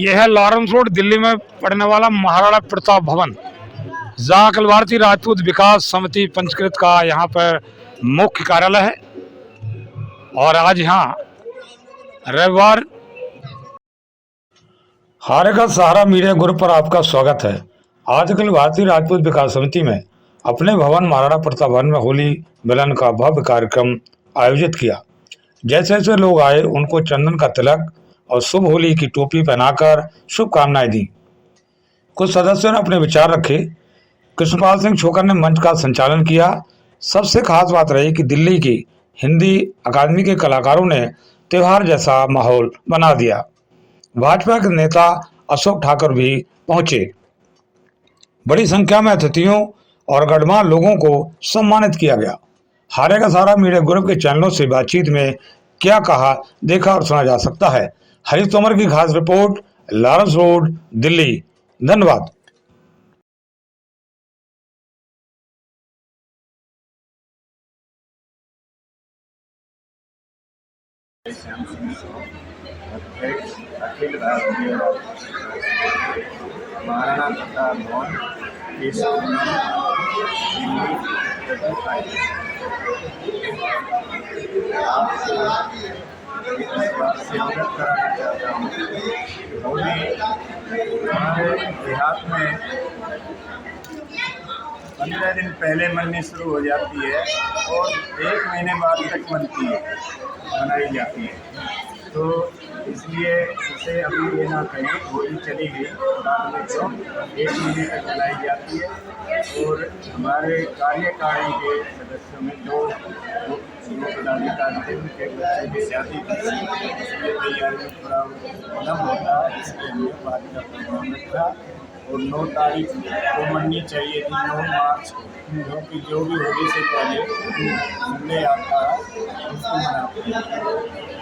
यह है Lawrence road Delhi में पड़ने वाला महाराणा प्रताप भवन, जहाँ अखिल भारतीय राजपूत विकास समिति पंचकृत का यहाँ पर मुख्य कार्यालय है। और आज यहाँ रविवार हारे का सहारा मीडिया ग्रुप पर आपका स्वागत है। आज अखिल भारतीय राजपूत विकास समिति में अपने भवन महाराणा प्रताप भवन में होली मिलन का भव्य कार्यक्रम आयोजित किया। जैसे जैसे लोग आए उनको चंदन का तिलक और शुभ होली की टोपी पहनाकर शुभकामनाएं दी। कुछ सदस्यों ने अपने विचार रखे। कृष्णपाल सिंह छोकर ने मंच का संचालन किया। सबसे खास बात रही कि दिल्ली की हिंदी अकादमी के कलाकारों ने त्योहार जैसा माहौल बना दिया। भाजपा के नेता अशोक ठाकुर भी पहुंचे। बड़ी संख्या में अतिथियों और गणमान्य लोगों को सम्मानित किया गया। हारे का सहारा मीडिया ग्रुप के चैनलों से बातचीत में क्या कहा, देखा और सुना जा सकता है। हरीश तोमर की खास रिपोर्ट, लॉरेंस रोड, दिल्ली। धन्यवाद। अखिल भारतीय महाराणा प्रताप भवन से अवगत कराना चाहता हूँ। होली हमारे देहात में 15 दिन पहले मननी शुरू हो जाती है और 1 महीने बाद तक मनाई जाती है। तो इसलिए इसे अभी ये ना कहें होली चली गई, बाद में तो 1 महीने तक मनाई जाती है। और हमारे कार्यकारिणी के सदस्यों में दो पदाधिकारी थे, उनके बच्चे की शादी थी, इसलिए तैयारी में थोड़ा विलम्ब होता है, इसलिए हमने बाद का प्रोग्राम रखा। और 9 तारीख को मननी चाहिए थी, 9 मार्च को, क्योंकि जो भी होली से पहले संडे आता है उसको मनाते हैं।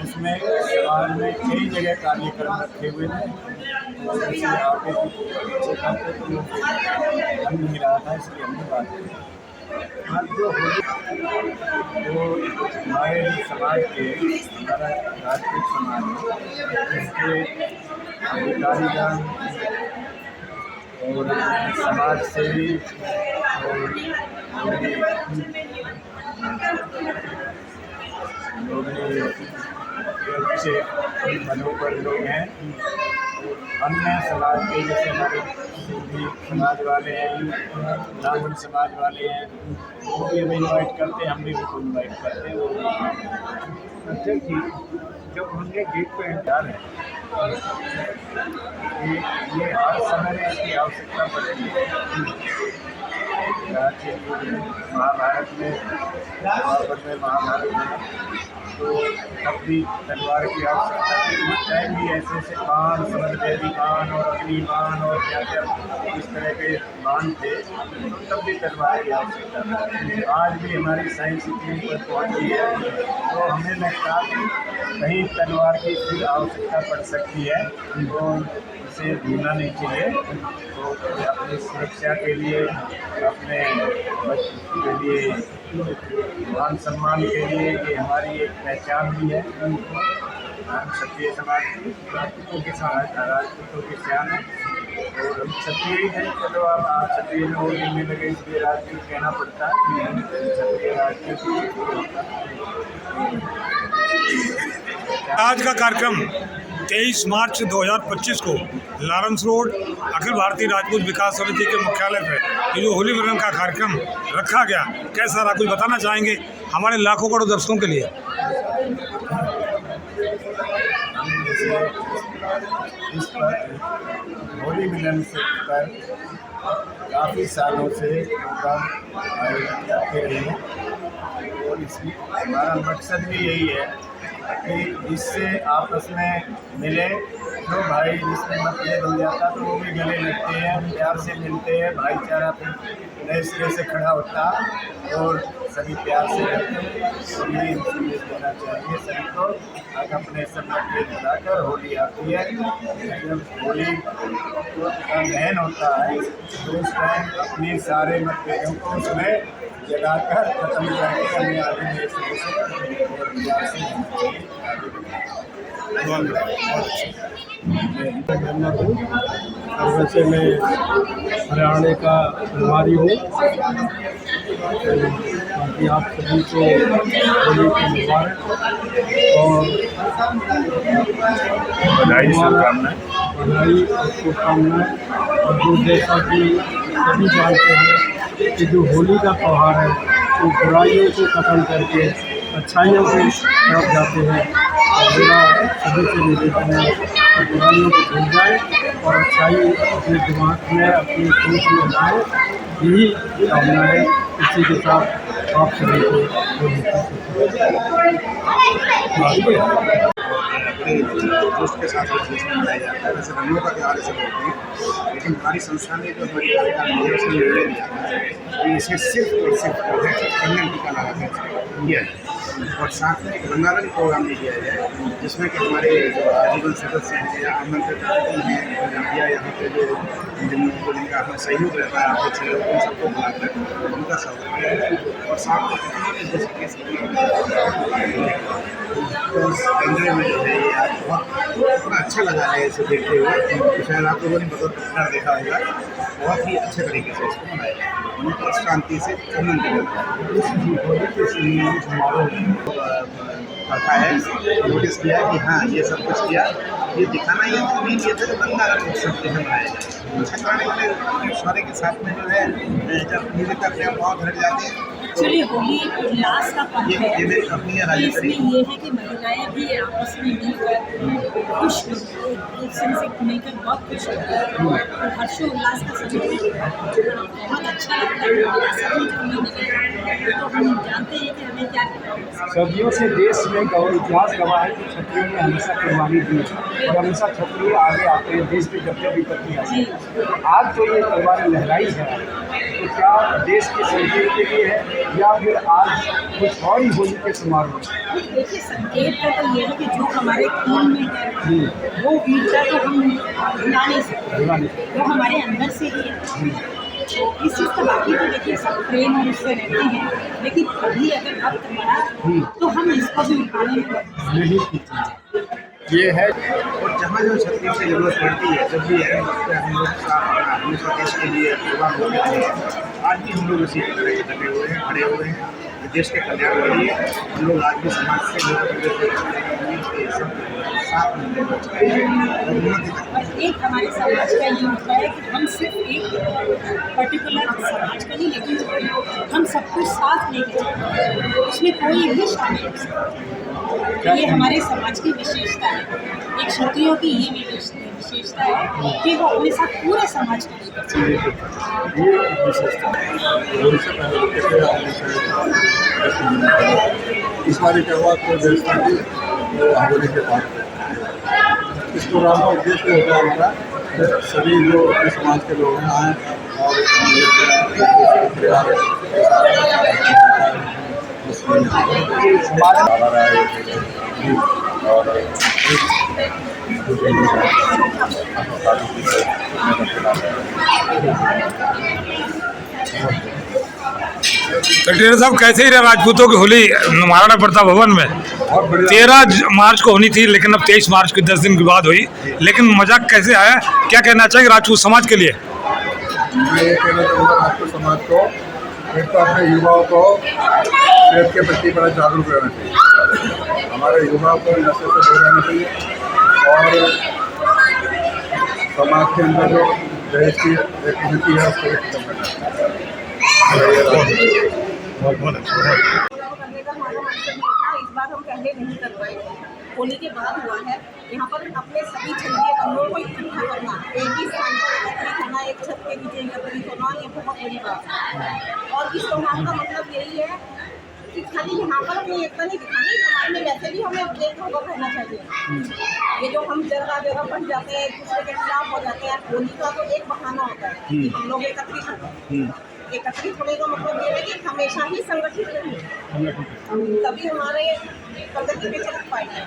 उसमें समाज में कई जगह कार्यक्रम रखे हुए थे, इसलिए आगे तो हम नहीं रहा था, इसलिए हमने बात की। आज जो होली वो हमारे समाज के, हमारा राजपूत समाज है, इसके अधिकारीगण और समाज सेवी और अच्छे मनोबल लोग हैं। अन्य समाज के जैसे हमारे सिंधी समाज वाले हैं, ब्राह्मण समाज वाले हैं, वो भी हमें इन्वाइट करते हैं, हम भी उनको इन्वाइट करते हैं। वो अच्छा जी, जब हमने गेट पर इंतजार है ये हर समय में इसकी आवश्यकता पड़ती है। महाभारत में तो तब भी तलवार की आवश्यकता थी। उस टाइम भी ऐसे ऐसे बाण, समरवेदी बाण और अग्नि बाण और क्या क्या इस तरह के बाण थे, तो तब भी तलवार की आवश्यकता थी। आज भी हमारी साइंस इतनी पर पहुँची है तो हमें लगता है कि कहीं तलवार की फिर आवश्यकता पड़ सकती है, तो इसे भूलना नहीं चाहिए। तो अपनी सुरक्षा के लिए, अपने बच्चों के लिए, मान सम्मान के लिए ये हमारी एक पहचान भी है। हम क्षत्रिय समाज की, राजपूतों की शान है और हम क्षत्रिय ही हैं। चलो अब आप क्षत्रिय में होली में लगे, इसलिए राजपूत कहना पड़ता है। क्षत्रिय राजपूत। आज का कार्यक्रम 23 मार्च 2025 को लॉरेंस रोड अखिल भारतीय राजपूत विकास समिति के मुख्यालय पर ये जो होली मिलन का कार्यक्रम रखा गया, कैसा रहा, कुछ बताना चाहेंगे हमारे लाखों करोड़ दर्शकों के लिए? इस पर होली मिलन से पर काफ़ी सालों से प्रोग्राम आयोजित करते रहे हैं और इसमें हमारा मकसद भी यही है कि इससे आपस में मिले। जो भाई जिसमें मतभेद हो जाता तो वो भी गले लगते हैं, प्यार से मिलते हैं, भाईचारा फिर नए सिरे से खड़ा होता और सभी प्यार से रहते हैं। और यही संदेश देना चाहिए सभी को। आज अपने सब मतभेद भुलाकर होली आती है। जब होली का दहन होता है तो उस टाइम अपने सारे मतभेदों को उसमें जलाकर खत्म करके हमें आगे नए सिरे से और प्यार से रहना चाहिए। मैं हूँ और वैसे मैं हरियाणा का प्रभारी हूँ। बाकी आप सभी को होली की मुबारक और बधाई शुभकामनाएं। बधाई और शुभकामनाएं। और जो जैसा कि सभी जानते हैं कि जो होली का त्यौहार है वो बुराइयों को खत्म करके अच्छाइयों की तरफ जाते हैं। और मेरा सभी से निवेदन है कि बुराइयों को भूल जाए और अच्छाई अपने दिमाग में अपनी सोच में लाए। यही कामना है। इसी के साथ आप सभी को होली की शुभकामनाएं। बड़े जोश के साथ जश्न मनाया जाता है। वैसे रंगों का त्यौहार ऐसे होती है, लेकिन हमारी संस्था ने जो हमारी कार्यक्रम है उसने निर्णय लिया कि इसे सिर्फ और सिर्फ चंदन टीका लगाकर किया जाए और साथ में एक रंगारंग प्रोग्राम भी किया जाए, जिसमें कि हमारे जो आजीवन सदस्य हैं या आमंत्रित अतिथि हैं या यहाँ पे जो जिनका हमें सहयोग रहता है आपके सहयोग उन सबको बुलाकर उनका स्वागत किया जाए। और साथ में जैसे कि कैमरे में जो है ये बहुत बड़ा अच्छा लगा है इसे देखते हुए। तो शायद आप लोगों ने बतौर पत्रकार देखा होगा, बहुत ही अच्छे तरीके से इसको बनाया जाए। उनको शांति से चंदन टीका समारोह रखा है, नोटिस किया कि हाँ ये सब कुछ किया, ये दिखाना ये नहीं किया था कि रंगारंग उत्सव जो है मनाया जाए। अच्छा कराने वाले शौर्य के साथ में जो है जब म्यूजिक करते हैं बहुत घर जाते हैं। एक्चुअली होली एक उल्लास का पर्व है। अपनी इसमें ये है कि महिलाएं भी आपस में मिलकर खुश एक दूसरे से मिलकर बहुत खुश होती हैं और हर्षोल्लास का समय है। बहुत अच्छा लगता है सभी जो मिलकर, तो हम जानते हैं कि हमें क्या करना है। सदियों से देश में इतिहास गवाह है कि क्षत्रियों ने हमेशा कुर्बानी दी और हमेशा क्षत्रिय आगे आते हैं देश में जब जब विपत्ति आती है। आज जो ये त्यौहार लहराई है तो क्या देश के संकेत के लिए है या फिर आज कुछ और ही होली के समारोह? देखिए संकेत का तो ये है कि जो हमारे खून में है वो वीरता तो हम भुला नहीं सकते, वो हमारे अंदर से ही है। तो इस चीज़ का बाकी तो देखिए सब प्रेम और उससे रहते हैं, लेकिन कभी अगर वक्त पड़ा तो हम इसको भी उठाने में नहीं ये है। और जहाँ जो छत्तीस की जरूरत पड़ती है जब भी है वक्त पे हम लोग हमेशा देश के लिए सेवा होते रहे हैं। आज भी हम लोग उसी की तरह डटे हुए हैं, खड़े हुए हैं। देश के कल्याण के लिए हम लोग आज भी समाज से साथ मिलते हैं और उन्नति तक। और एक हमारे समाज का ये होता है कि हम सिर्फ एक पर्टिकुलर समाज का नहीं, लेकिन हम सब कुछ साथ लेके चलते हैं, उसमें कोई भी शामिल हो सकता है। ये हमारे समाज की विशेषता है। एक क्षत्रियों की ये विशेषता है कि वो अपने साथ पूरे समाज को लेकर चलते हैं। इस बार त्यौहार को व्यवस्था की होली के बाद इस प्रोग्राम का उद्देश्य होता है हमारा सभी जो समाज के लोग हैं आए और कटेरिया साहब कैसे ही रहा राजपूतों की होली महाराणा प्रताप भवन में? 13 मार्च को होनी थी लेकिन अब 23 मार्च के 10 दिन के बाद हुई, लेकिन मजाक कैसे आया? क्या कहना चाहिए राजपूत समाज के लिए? मैं ये कहना चाहूँगा राजपूत समाज को, एक तो अपने युवाओं को सेहत के प्रति बड़ा जागरूक रहना चाहिए। हमारे युवाओं को नशे से दूर रहना चाहिए और समाज के अंदर जो दहेज की एक नीति है उसको खत्म करना चाहिए। बहुत अच्छा। करने का हमारा मकसद नहीं था, इस बार हम पहले नहीं कर पाए। होली के बाद हुआ है। यहाँ पर अपने सभी क्षत्रिय बंधुओं को इकट्ठा करना, एक ही स्थान पर एकत्रित होना, एक छत के नीचे एकत्रित होना, ये बहुत बड़ी बात है। और इस त्यौहार का मतलब यही है कि खाली यहाँ पर अपनी एकता नहीं दिखानी, समाज में वैसे भी हमें एकजुट रहना चाहिए। ये जो हम जगह जगह बढ़ जाते हैं, एक दूसरे के खिलाफ हो जाते हैं, होली का तो एक बहाना होता है कि हम लोग एकत्रित होते हैं। एकत्रित होने का मतलब ये है कि हमेशा ही संगठित रहें, तभी हमारे प्रगति पे चल पाएंगे।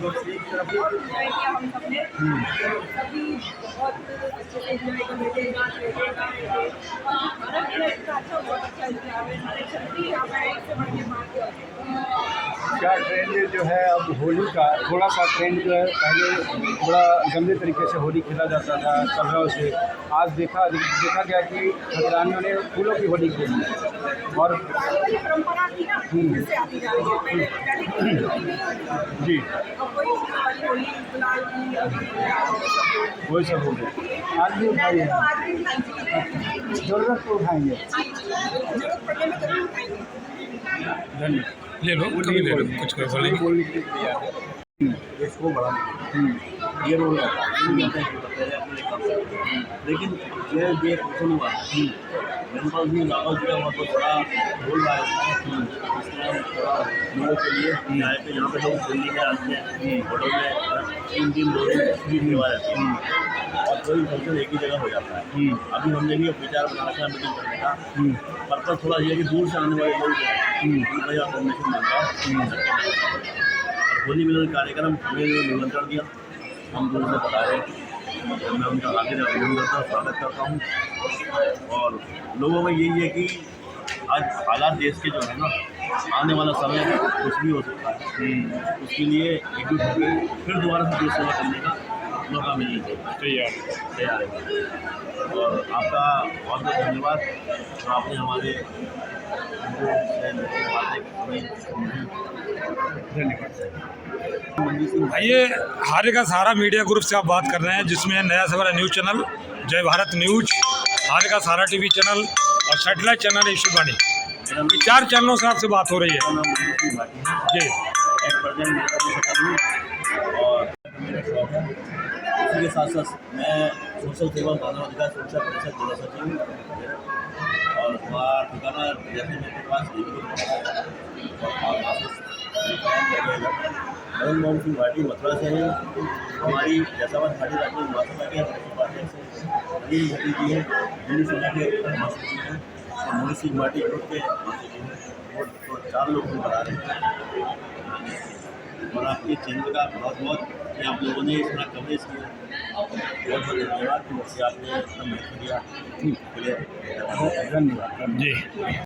हम सबने सभी बहुत अच्छे से एंजॉय कर लेते हैं, हमारे क्षत्रिय यहाँ पर एक से बढ़ के बात क्या ट्रेन में जो जो है अब होली का थोड़ा सा ट्रेंड जो है, पहले बड़ा गंदे तरीके से होली खेला जाता था कलरों से। आज देखा गया कि खतरानियों ने फूलों की होली खेली और ये परंपरा थी ना, जिससे आती जा रही है। पहले पहले होली नहीं होती थी। जी अब वही वाली होली, गुलाल की, वही सब हो गया। आज भी उठाइए, तो आज भी उठाएंगे। ज़रूरत तो उठाएंगे। जरूरत पड़ने में जरूर उठाएंगे। धन्यवाद। ले लो, कभी ले लो, कुछ कर बोलेंगे। बोलने के लिए तैयार है। इसको बढ़ाने ये रोल रहता है। लेकिन ये क्वेश्चन हुआ मेरे पास भी लाहौल जो है वहाँ पर बड़ा रोल रहा है लोगों के लिए किराए पे, यहाँ पे लोग दिल्ली में आते हैं, होटल में 3 2 दिन सेवा रहती है और कोई फंक्शन एक ही जगह हो जाता है। अभी हमने भी विचार बना रखा है मीटिंग करने का। पर्पज थोड़ा ये कि दूर से आने वाले लोग जो है भैया परमिशन मांगा होली मिलन कार्यक्रम हमें निमंत्रण दिया, हम दूर से बता रहे हैं। मैं उनका आगे अभिनंदन करता हूँ, स्वागत करता हूँ। और लोगों में यही है कि आज हालात देश के जो है ना, आने वाला समय कुछ भी हो सकता है, उसके लिए एकजुट होकर फिर दोबारा से देश सेवा करने का मौका मिलना चाहिए। तैयार है। और आपका बहुत बहुत धन्यवाद, आपने हमारे ये हारिका सहारा मीडिया ग्रुप से आप बात कर रहे हैं, जिसमें नया सवेरा न्यूज़ चैनल, जय भारत न्यूज, हारिका सहारा टीवी चैनल और सैटेलाइट चैनल ईश्वरवाणी, 4 चैनलों से आपसे बात हो रही है जी। और इसी के साथ साथ मैं सोशल सेवा मानव अधिकार सुरक्षा परिषद जिला सचिव हूँ और वहाँ ठिकाना जैसे मेरे पास अरुण मोहन सिंह भाटी मथुरा से है। हमारी जैसाबाद भाटी राज्य महासभा के पार्टी से अनिल भाटी जी हैं, दिल्ली सेना के महासचिव हैं और मोहन सिंह भाटी ग्रुप के महासचिव हैं। वो 4 लोग बता रहे हैं। और आपके चैनल का बहुत बहुत कि आप लोगों ने इतना कवरेज किया, बहुत बहुत धन्यवाद कि आपने इतना महत्व दिया। धन्यवाद जी।